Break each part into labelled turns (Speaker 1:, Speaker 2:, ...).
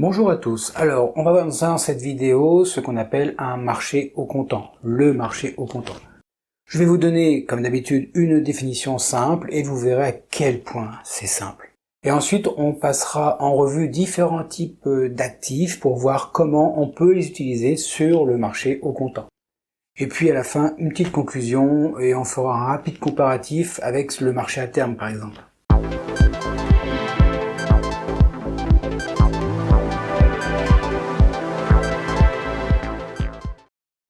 Speaker 1: Bonjour à tous. Alors, on va voir dans cette vidéo ce qu'on appelle un marché au comptant, le marché au comptant. Je vais vous donner, comme d'habitude, une définition simple et vous verrez à quel point c'est simple. Et ensuite, on passera en revue différents types d'actifs pour voir comment on peut les utiliser sur le marché au comptant. Et puis à la fin, une petite conclusion et on fera un rapide comparatif avec le marché à terme par exemple.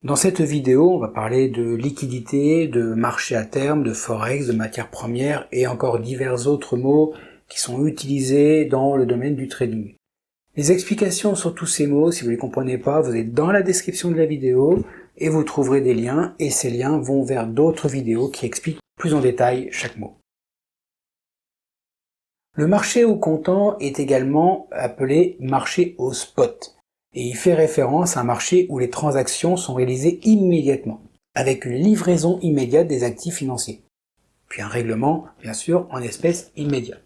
Speaker 1: Dans cette vidéo, on va parler de liquidité, de marché à terme, de forex, de matières premières et encore divers autres mots qui sont utilisés dans le domaine du trading. Les explications sur tous ces mots, si vous ne les comprenez pas, vous êtes dans la description de la vidéo et vous trouverez des liens et ces liens vont vers d'autres vidéos qui expliquent plus en détail chaque mot. Le marché au comptant est également appelé marché au spot. Et il fait référence à un marché où les transactions sont réalisées immédiatement, avec une livraison immédiate des actifs financiers, puis un règlement, bien sûr, en espèces immédiat.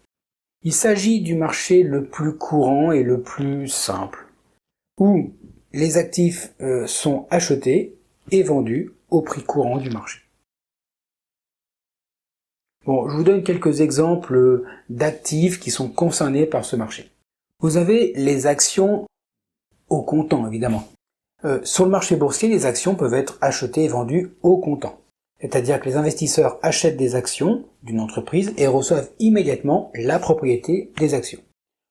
Speaker 1: Il s'agit du marché le plus courant et le plus simple, où les actifs sont achetés et vendus au prix courant du marché. Bon, je vous donne quelques exemples d'actifs qui sont concernés par ce marché. Vous avez les actions au comptant, évidemment. Sur le marché boursier, les actions peuvent être achetées et vendues au comptant. C'est-à-dire que les investisseurs achètent des actions d'une entreprise et reçoivent immédiatement la propriété des actions.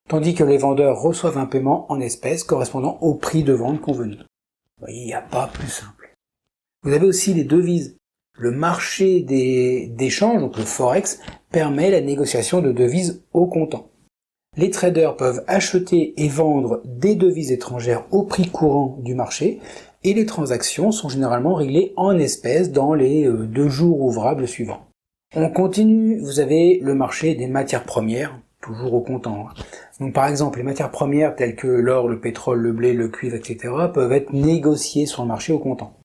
Speaker 1: Tandis que les vendeurs reçoivent un paiement en espèces correspondant au prix de vente convenu. Vous voyez, il n'y a pas plus simple. Vous avez aussi les devises. Le marché d'échange, donc le forex, permet la négociation de devises au comptant. Les traders peuvent acheter et vendre des devises étrangères au prix courant du marché et les transactions sont généralement réglées en espèces dans les 2 jours ouvrables suivants. On continue, vous avez le marché des matières premières, toujours au comptant. Donc par exemple, les matières premières telles que l'or, le pétrole, le blé, le cuivre, etc. peuvent être négociées sur le marché au comptant.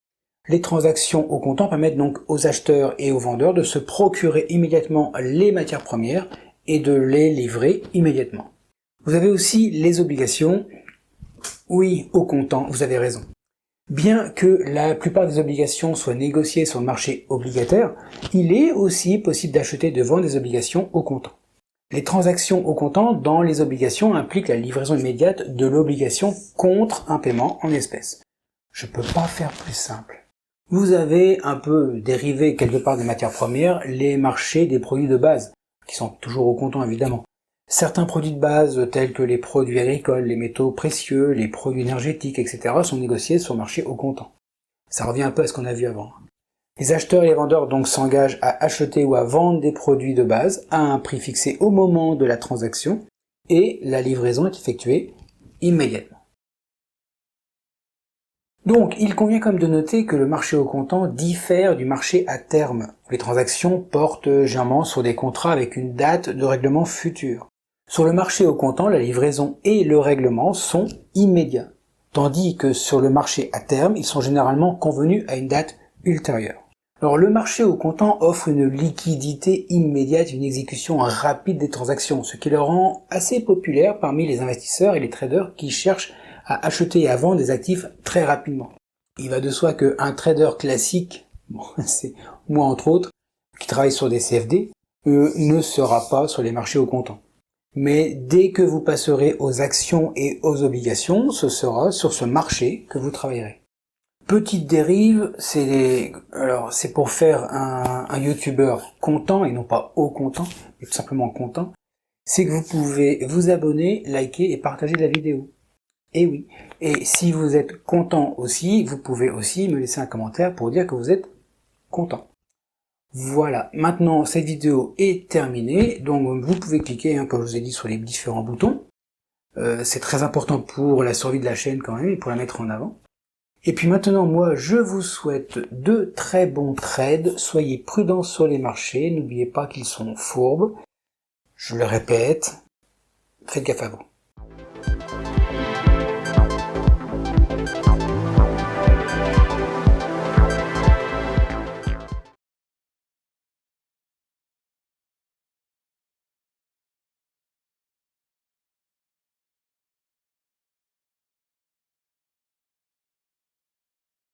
Speaker 1: Les transactions au comptant permettent donc aux acheteurs et aux vendeurs de se procurer immédiatement les matières premières et de les livrer immédiatement. Vous avez aussi les obligations. Oui, au comptant, vous avez raison. Bien que la plupart des obligations soient négociées sur le marché obligataire, il est aussi possible d'acheter et de vendre des obligations au comptant. Les transactions au comptant dans les obligations impliquent la livraison immédiate de l'obligation contre un paiement en espèces. Je ne peux pas faire plus simple. Vous avez un peu dérivé quelque part des matières premières les marchés des produits de base, qui sont toujours au comptant évidemment. Certains produits de base tels que les produits agricoles, les métaux précieux, les produits énergétiques, etc. sont négociés sur le marché au comptant. Ça revient un peu à ce qu'on a vu avant. Les acheteurs et les vendeurs donc s'engagent à acheter ou à vendre des produits de base à un prix fixé au moment de la transaction et la livraison est effectuée immédiatement. Donc, il convient quand même de noter que le marché au comptant diffère du marché à terme. Les transactions portent généralement sur des contrats avec une date de règlement future. Sur le marché au comptant, la livraison et le règlement sont immédiats, tandis que sur le marché à terme, ils sont généralement convenus à une date ultérieure. Alors, le marché au comptant offre une liquidité immédiate, une exécution rapide des transactions, ce qui le rend assez populaire parmi les investisseurs et les traders qui cherchent à acheter et à vendre des actifs très rapidement. Il va de soi qu'un trader classique, c'est moi entre autres, qui travaille sur des CFD, ne sera pas sur les marchés au comptant. Mais dès que vous passerez aux actions et aux obligations, ce sera sur ce marché que vous travaillerez. Petite dérive, c'est pour faire un youtubeur content et non pas au comptant, mais tout simplement content, c'est que vous pouvez vous abonner, liker et partager la vidéo. Et oui, et si vous êtes content aussi, vous pouvez aussi me laisser un commentaire pour dire que vous êtes content. Voilà, maintenant cette vidéo est terminée, donc vous pouvez cliquer, comme je vous ai dit, sur les différents boutons. C'est très important pour la survie de la chaîne quand même, et pour la mettre en avant. Et puis maintenant, moi, je vous souhaite de très bons trades, soyez prudents sur les marchés, n'oubliez pas qu'ils sont fourbes. Je le répète, faites gaffe à vous.